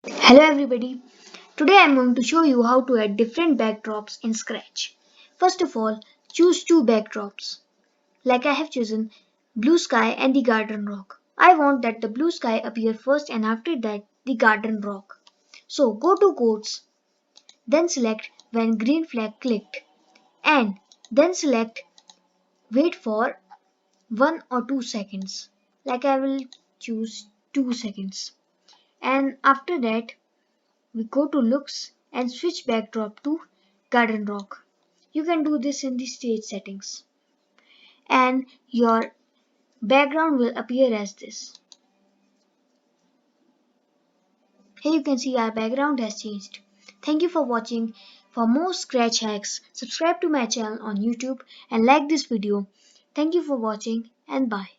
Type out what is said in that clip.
Hello everybody. Today I am going to show you how to add different backdrops in Scratch. First of all, choose two backdrops. Like I have chosen blue sky and the garden rock. I want that the blue sky appear first and after that the garden rock. So go to quotes, then select when green flag clicked and then select wait for 1 or 2 seconds. Like I will choose 2 seconds. And after that we go to looks and switch backdrop to garden rock. You can do this in the stage settings and your background will appear as this. Here you can see our background has changed. Thank you for watching. For more scratch hacks, subscribe to my channel on YouTube and like this video. Thank you for watching and bye.